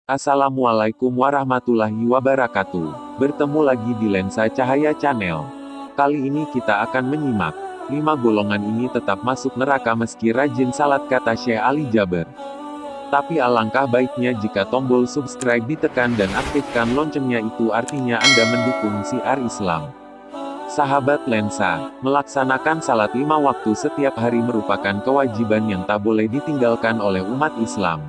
Assalamualaikum warahmatullahi wabarakatuh. Bertemu lagi di Lensa Cahaya Channel. Kali ini kita akan menyimak 5 golongan ini tetap masuk neraka meski rajin salat, kata Syekh Ali Jaber. Tapi alangkah baiknya jika tombol subscribe ditekan dan aktifkan loncengnya, itu artinya Anda mendukung siar Islam. Sahabat Lensa, melaksanakan salat 5 waktu setiap hari merupakan kewajiban yang tak boleh ditinggalkan oleh umat Islam.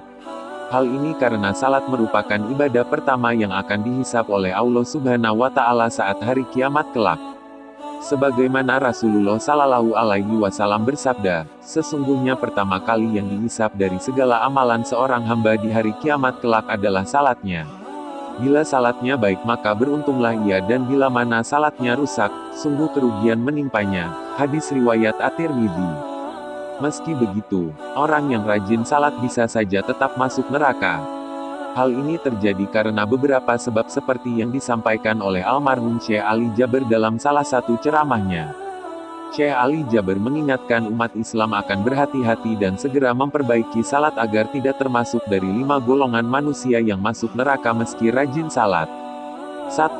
Hal ini karena salat merupakan ibadah pertama yang akan dihisab oleh Allah Subhanahu wa Ta'ala saat hari kiamat kelak. Sebagaimana Rasulullah Shallallahu Alaihi Wasallam bersabda, sesungguhnya pertama kali yang dihisab dari segala amalan seorang hamba di hari kiamat kelak adalah salatnya. Bila salatnya baik maka beruntunglah ia, dan bila mana salatnya rusak, sungguh kerugian menimpanya. Hadis riwayat At-Tirmidzi. Meski begitu, orang yang rajin salat bisa saja tetap masuk neraka. Hal ini terjadi karena beberapa sebab seperti yang disampaikan oleh almarhum Syekh Ali Jaber dalam salah satu ceramahnya. Syekh Ali Jaber mengingatkan umat Islam akan berhati-hati dan segera memperbaiki salat agar tidak termasuk dari 5 golongan manusia yang masuk neraka meski rajin salat. 1.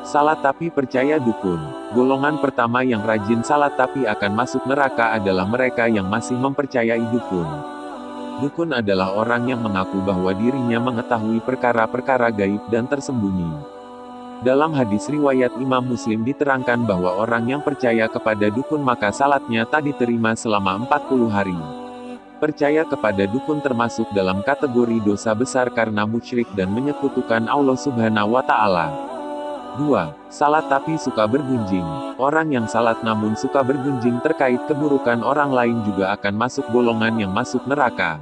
Salat tapi percaya dukun. Golongan pertama yang rajin salat tapi akan masuk neraka adalah mereka yang masih mempercayai dukun. Dukun adalah orang yang mengaku bahwa dirinya mengetahui perkara-perkara gaib dan tersembunyi. Dalam hadis riwayat Imam Muslim diterangkan bahwa orang yang percaya kepada dukun maka salatnya tak diterima selama 40 hari. Percaya kepada dukun termasuk dalam kategori dosa besar karena musyrik dan menyekutukan Allah Subhanahu wa Ta'ala. 2. Salat tapi suka bergunjing. Orang yang salat namun suka bergunjing terkait keburukan orang lain juga akan masuk golongan yang masuk neraka.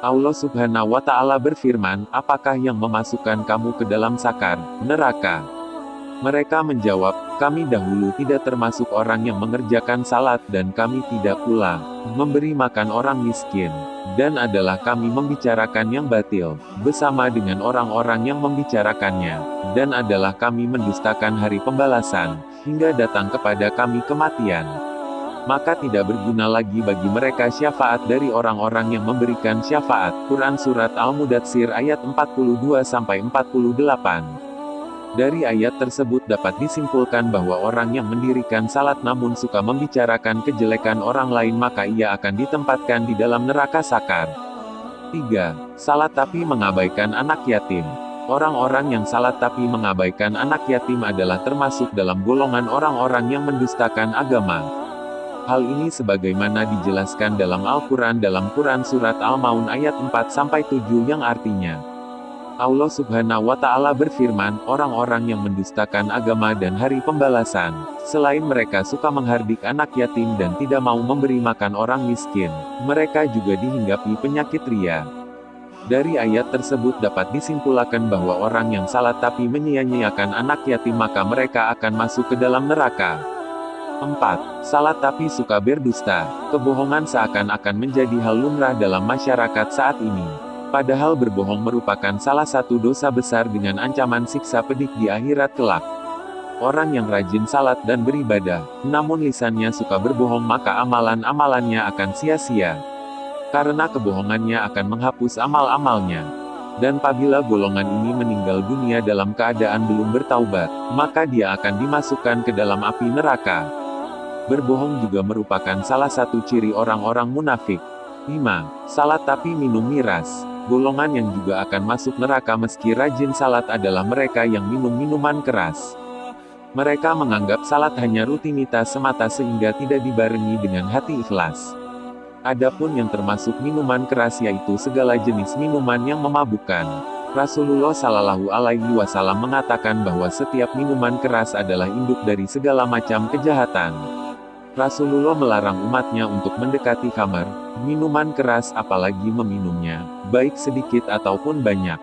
Allah Subhanahu wa Ta'ala berfirman, apakah yang memasukkan kamu ke dalam sakar, neraka? Mereka menjawab, kami dahulu tidak termasuk orang yang mengerjakan salat dan kami tidak pula memberi makan orang miskin. Dan adalah kami membicarakan yang batil, bersama dengan orang-orang yang membicarakannya. Dan adalah kami mendustakan hari pembalasan, hingga datang kepada kami kematian. Maka tidak berguna lagi bagi mereka syafaat dari orang-orang yang memberikan syafaat. Quran Surat Al-Mudatsir ayat 42-48. Dari ayat tersebut dapat disimpulkan bahwa orang yang mendirikan salat namun suka membicarakan kejelekan orang lain maka ia akan ditempatkan di dalam neraka sakar. 3. Salat tapi mengabaikan anak yatim. Orang-orang yang salat tapi mengabaikan anak yatim adalah termasuk dalam golongan orang-orang yang mendustakan agama. Hal ini sebagaimana dijelaskan dalam Al-Quran dalam Quran Surat Al-Maun ayat 4-7 yang artinya, Allah Subhanahu wa Ta'ala berfirman, orang-orang yang mendustakan agama dan hari pembalasan, selain mereka suka menghardik anak yatim dan tidak mau memberi makan orang miskin, mereka juga dihinggapi penyakit ria. Dari ayat tersebut dapat disimpulkan bahwa orang yang salat tapi menyia-nyiakan anak yatim maka mereka akan masuk ke dalam neraka. 4. Salat tapi suka berdusta. Kebohongan seakan-akan menjadi hal lumrah dalam masyarakat saat ini. Padahal berbohong merupakan salah satu dosa besar dengan ancaman siksa pedih di akhirat kelak. Orang yang rajin salat dan beribadah, namun lisannya suka berbohong maka amalan-amalannya akan sia-sia. Karena kebohongannya akan menghapus amal-amalnya. Dan apabila golongan ini meninggal dunia dalam keadaan belum bertaubat, maka dia akan dimasukkan ke dalam api neraka. Berbohong juga merupakan salah satu ciri orang-orang munafik. 5. Salat tapi minum miras. Golongan yang juga akan masuk neraka meski rajin salat adalah mereka yang minum minuman keras. Mereka menganggap salat hanya rutinitas semata sehingga tidak dibarengi dengan hati ikhlas. Adapun yang termasuk minuman keras yaitu segala jenis minuman yang memabukkan. Rasulullah Shallallahu Alaihi Wasallam mengatakan bahwa setiap minuman keras adalah induk dari segala macam kejahatan. Rasulullah melarang umatnya untuk mendekati khamar, minuman keras apalagi meminumnya, baik sedikit ataupun banyak.